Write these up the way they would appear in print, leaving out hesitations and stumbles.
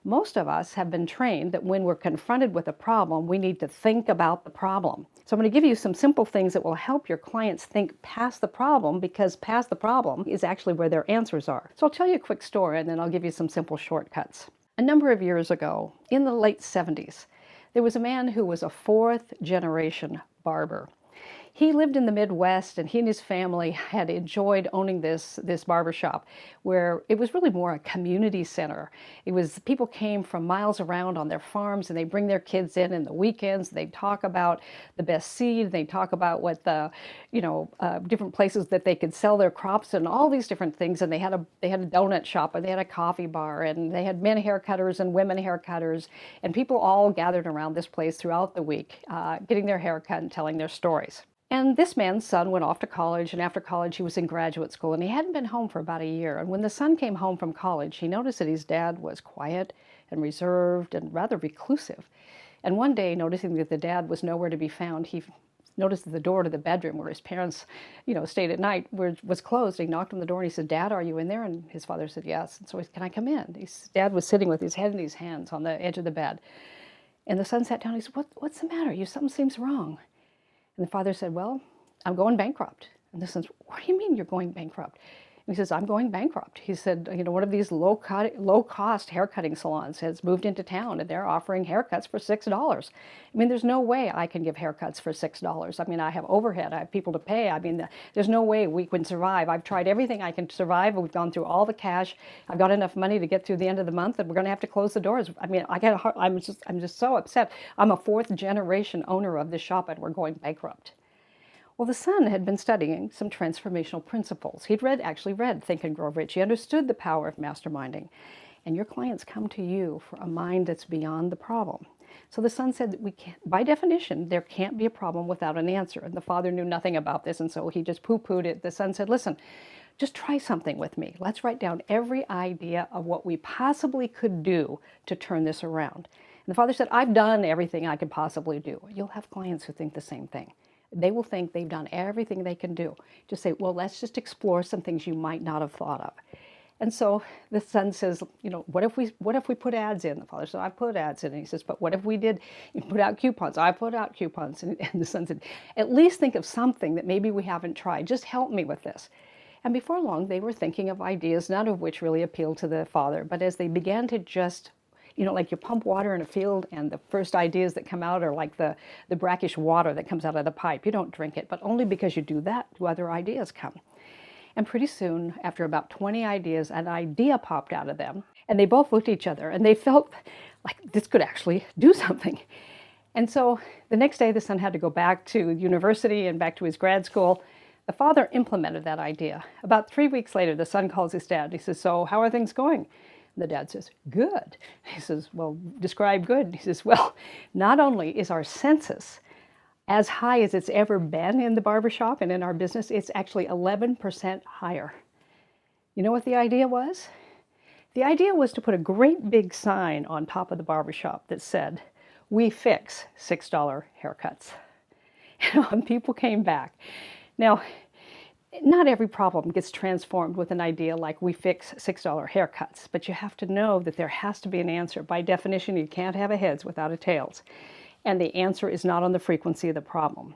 Most of us have been trained that when we're confronted with a problem, we need to think about the problem. So I'm going to give you some simple things that will help your clients think past the problem, because past the problem is actually where their answers are. So I'll tell you a quick story and then I'll give you some simple shortcuts. A number of years ago, in the late 70s, there was a man who was a fourth generation barber. He lived in the Midwest, and he and his family had enjoyed owning this barber shop, where it was really more a community center. It was, people came from miles around on their farms, and they bring their kids in the weekends. They'd talk about the best seed. They'd talk about what the, different places that they could sell their crops and all these different things. And they had a donut shop, and they had a coffee bar, and they had men haircutters and women haircutters, and people all gathered around this place throughout the week, getting their haircut and telling their stories. And this man's son went off to college, and after college he was in graduate school, and he hadn't been home for about a year. And when the son came home from college, he noticed that his dad was quiet and reserved and rather reclusive. And one day, noticing that the dad was nowhere to be found, he noticed that the door to the bedroom where his parents, stayed at night was closed. He knocked on the door and he said, "Dad, are you in there?" And his father said, "Yes." And so he said, "Can I come in?" His dad was sitting with his head in his hands on the edge of the bed. And the son sat down and he said, What's the matter? Something seems wrong." And the father said, "Well, I'm going bankrupt." And the son said, "What do you mean you're going bankrupt?" And he says, "I'm going bankrupt." He said, "One of these low-cost haircutting salons has moved into town, and they're offering haircuts for $6. I mean, there's no way I can give haircuts for $6. I mean, I have overhead. I have people to pay. I mean, there's no way we can survive. I've tried everything I can survive. We've gone through all the cash. I've got enough money to get through the end of the month, and we're going to have to close the doors. I mean, I'm just so upset. I'm a fourth-generation owner of this shop, and we're going bankrupt." Well, the son had been studying some transformational principles. He'd actually read Think and Grow Rich. He understood the power of masterminding. And your clients come to you for a mind that's beyond the problem. So the son said that we can't, by definition, there can't be a problem without an answer. And the father knew nothing about this, and so he just poo-pooed it. The son said, "Listen, just try something with me. Let's write down every idea of what we possibly could do to turn this around." And the father said, "I've done everything I could possibly do." You'll have clients who think the same thing. They will think they've done everything they can do. Just say, "Well, let's just explore some things you might not have thought of." And so the son says, what if we put ads in?" The father said, "I put ads in." And he says, "But what if we did put out coupons?" "I put out coupons." And the son said, "At least think of something that maybe we haven't tried. Just help me with this." And before long, they were thinking of ideas, none of which really appealed to the father. But as they began to just, like you pump water in a field, and the first ideas that come out are like the brackish water that comes out of the pipe. You don't drink it, but only because you do that do other ideas come. And pretty soon, after about 20 ideas, an idea popped out of them. And they both looked at each other, and they felt like this could actually do something. And so the next day, the son had to go back to university and back to his grad school. The father implemented that idea. About 3 weeks later, the son calls his dad. He says, "So how are things going?" And the dad says, "Good." He says, "Well, describe good." He says, "Well, not only is our census as high as it's ever been in the barbershop and in our business, it's actually 11% higher." You know what the idea was? The idea was to put a great big sign on top of the barbershop that said, "We fix $6 haircuts." And people came back. Now, not every problem gets transformed with an idea like "we fix $6 haircuts," but you have to know that there has to be an answer. By definition, you can't have a heads without a tails. And the answer is not on the frequency of the problem.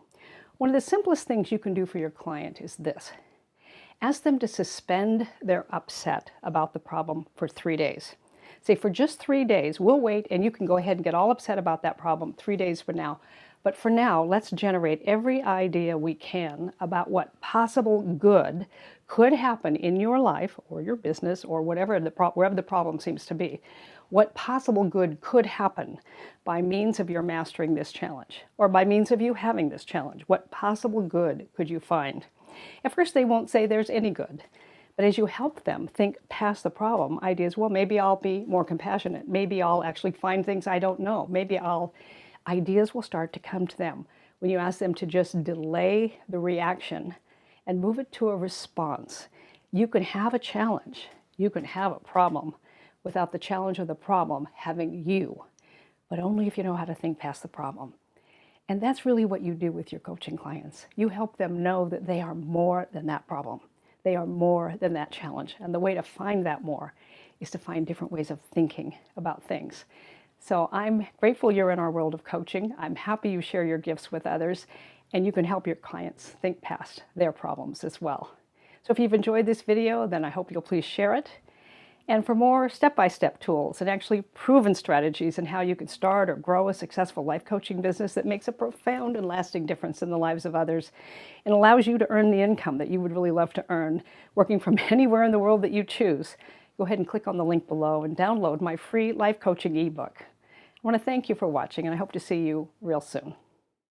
One of the simplest things you can do for your client is this. Ask them to suspend their upset about the problem for 3 days. Say, "For just 3 days, we'll wait, and you can go ahead and get all upset about that problem 3 days from now. But for now, let's generate every idea we can about what possible good could happen in your life or your business or wherever the problem seems to be. What possible good could happen by means of your mastering this challenge, or by means of you having this challenge? What possible good could you find?" At first, they won't say there's any good. But as you help them think past the problem, ideas, "Well, maybe I'll be more compassionate. Maybe I'll actually find things I don't know. Ideas will start to come to them when you ask them to just delay the reaction and move it to a response. You can have a challenge, you can have a problem without the challenge or the problem having you, but only if you know how to think past the problem. And that's really what you do with your coaching clients. You help them know that they are more than that problem. They are more than that challenge. And the way to find that more is to find different ways of thinking about things. So I'm grateful you're in our world of coaching. I'm happy you share your gifts with others, and you can help your clients think past their problems as well. So if you've enjoyed this video, then I hope you'll please share it. And for more step-by-step tools and actually proven strategies in how you can start or grow a successful life coaching business that makes a profound and lasting difference in the lives of others and allows you to earn the income that you would really love to earn, working from anywhere in the world that you choose, go ahead and click on the link below and download my free life coaching ebook. I want to thank you for watching, and I hope to see you real soon.